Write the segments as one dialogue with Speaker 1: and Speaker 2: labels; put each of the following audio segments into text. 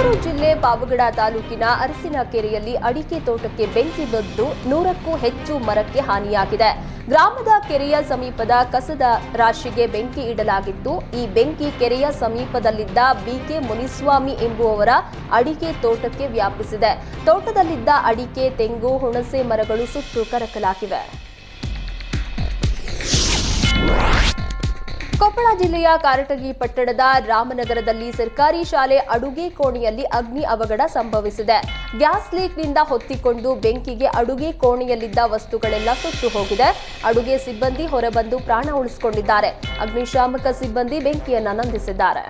Speaker 1: ತುಮಕೂರು ಜಿಲ್ಲೆ ಪಾವಗಡ ತಾಲೂಕಿನ ಅರಸಿನಕೆರೆಯಲ್ಲಿ ಅಡಿಕೆ ತೋಟಕ್ಕೆ ಬೆಂಕಿ ಬಿದ್ದು 100ಕ್ಕೂ ಹೆಚ್ಚು ಮರಕ್ಕೆ ಹಾನಿಯಾಗಿದೆ. ಗ್ರಾಮದ ಕೆರೆಯ ಸಮೀಪದ ಕಸದ ರಾಶಿಗೆ ಬೆಂಕಿ ಇಡಲಾಗಿತ್ತು. ಈ ಬೆಂಕಿ ಕೆರೆಯ ಸಮೀಪದಲ್ಲಿದ್ದ ಬಿಕೆ ಮುನಿಸ್ವಾಮಿ ಎಂಬುವವರ ಅಡಿಕೆ ತೋಟಕ್ಕೆ ವ್ಯಾಪಿಸಿದೆ. ತೋಟದಲ್ಲಿದ್ದ ಅಡಿಕೆ, ತೆಂಗು, ಹುಣಸೆ ಮರಗಳು ಸುಟ್ಟು ಕರಕಲಾಗಿವೆ. ಕೊಪ್ಪಳ ಜಿಲ್ಲೆಯ ಕಾರಟಗಿ ಪಟ್ಟಣದ ರಾಮನಗರದಲ್ಲಿ ಸರ್ಕಾರಿ ಶಾಲೆ ಅಡುಗೆ ಕೋಣೆಯಲ್ಲಿ ಅಗ್ನಿ ಅವಘಡ ಸಂಭವಿಸಿದೆ. ಗ್ಯಾಸ್ ಲೀಕ್ನಿಂದ ಹೊತ್ತಿಕೊಂಡು ಬೆಂಕಿಗೆ ಅಡುಗೆ ಕೋಣೆಯಲ್ಲಿದ್ದ ವಸ್ತುಗಳೆಲ್ಲ ಸುಟ್ಟು ಹೋಗಿದೆ. ಅಡುಗೆ ಸಿಬ್ಬಂದಿ ಹೊರಬಂದು ಪ್ರಾಣ ಉಳಿಸಿಕೊಂಡಿದ್ದಾರೆ. ಅಗ್ನಿಶಾಮಕ ಸಿಬ್ಬಂದಿ ಬೆಂಕಿಯನ್ನು ನಂದಿಸಿದ್ದಾರೆ.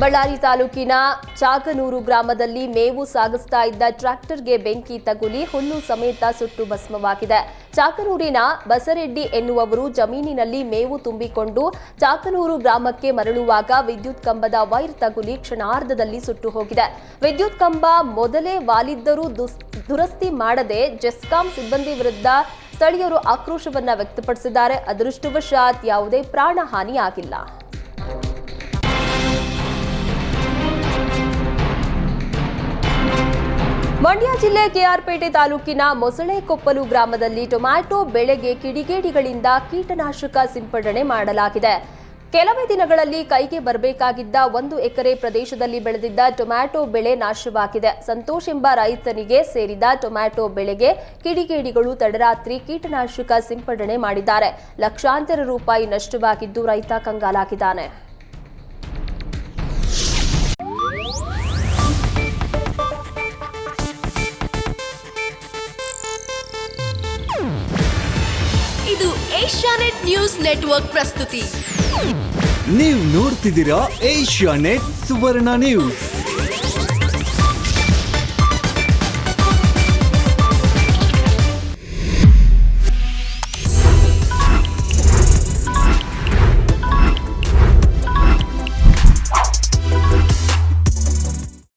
Speaker 1: ಬಳ್ಳಾರಿ ತಾಲೂಕಿನ ಚಾಕನೂರು ಗ್ರಾಮದಲ್ಲಿ ಮೇವು ಸಾಗಿಸ್ತಾ ಇದ್ದ ಟ್ರ್ಯಾಕ್ಟರ್ಗೆ ಬೆಂಕಿ ತಗುಲಿ ಹುಲ್ಲು ಸಮೇತ ಸುಟ್ಟು ಭಸ್ಮವಾಗಿದೆ. ಚಾಕನೂರಿನ ಬಸರೆಡ್ಡಿ ಎನ್ನುವವರು ಜಮೀನಿನಲ್ಲಿ ಮೇವು ತುಂಬಿಕೊಂಡು ಚಾಕನೂರು ಗ್ರಾಮಕ್ಕೆ ಮರಳುವಾಗ ವಿದ್ಯುತ್ ಕಂಬದ ವೈರ್ ತಗುಲಿ ಕ್ಷಣಾರ್ಧದಲ್ಲಿ ಸುಟ್ಟು ಹೋಗಿದೆ. ವಿದ್ಯುತ್ ಕಂಬ ಮೊದಲೇ ವಾಲಿದ್ದರೂ ದುರಸ್ತಿ ಮಾಡದೆ ಜೆಸ್ಕಾಂ ಸಿಬ್ಬಂದಿ ವಿರುದ್ಧ ಸ್ಥಳೀಯರು ಆಕ್ರೋಶವನ್ನ ವ್ಯಕ್ತಪಡಿಸಿದ್ದಾರೆ. ಅದೃಷ್ಟವಶಾತ್ ಯಾವುದೇ ಪ್ರಾಣ ಹಾನಿಯಾಗಿಲ್ಲ. ಮಂಡ್ಯ ಜಿಲ್ಲೆ ಕೆಆರ್ಪೇಟೆ ತಾಲೂಕಿನ ಮೊಸಳೆಕೊಪ್ಪಲು ಗ್ರಾಮದಲ್ಲಿ ಟೊಮ್ಯಾಟೊ ಬೆಳೆಗೆ ಕಿಡಿಗೇಡಿಗಳಿಂದ ಕೀಟನಾಶಕ ಸಿಂಪಡಣೆ ಮಾಡಲಾಗಿದೆ. ಕೆಲವೇ ದಿನಗಳಲ್ಲಿ ಕೈಗೆ ಬರಬೇಕಾಗಿದ್ದ 1 ಎಕರೆ ಪ್ರದೇಶದಲ್ಲಿ ಬೆಳೆದಿದ್ದ ಟೊಮ್ಯಾಟೊ ಬೆಳೆ ನಾಶವಾಗಿದೆ. ಸಂತೋಷ್ ಎಂಬ ರೈತನಿಗೆ ಸೇರಿದ ಟೊಮ್ಯಾಟೊ ಬೆಳೆಗೆ ಕಿಡಿಗೇಡಿಗಳು ತಡರಾತ್ರಿ ಕೀಟನಾಶಕ ಸಿಂಪಡಣೆ ಮಾಡಿದ್ದಾರೆ. ಲಕ್ಷಾಂತರ ರೂಪಾಯಿ ನಷ್ಟವಾಗಿದ್ದು ರೈತ ಕಂಗಾಲಾಗಿದ್ದಾನೆ.
Speaker 2: ಇದು ಏಷ್ಯಾನೆಟ್ ನ್ಯೂಸ್ ನೆಟ್ವರ್ಕ್ ಪ್ರಸ್ತುತಿ.
Speaker 3: ನೀವು ನೋಡ್ತಿದ್ದೀರಾ ಏಷ್ಯಾನೆಟ್ ಸುವರ್ಣ ನ್ಯೂಸ್.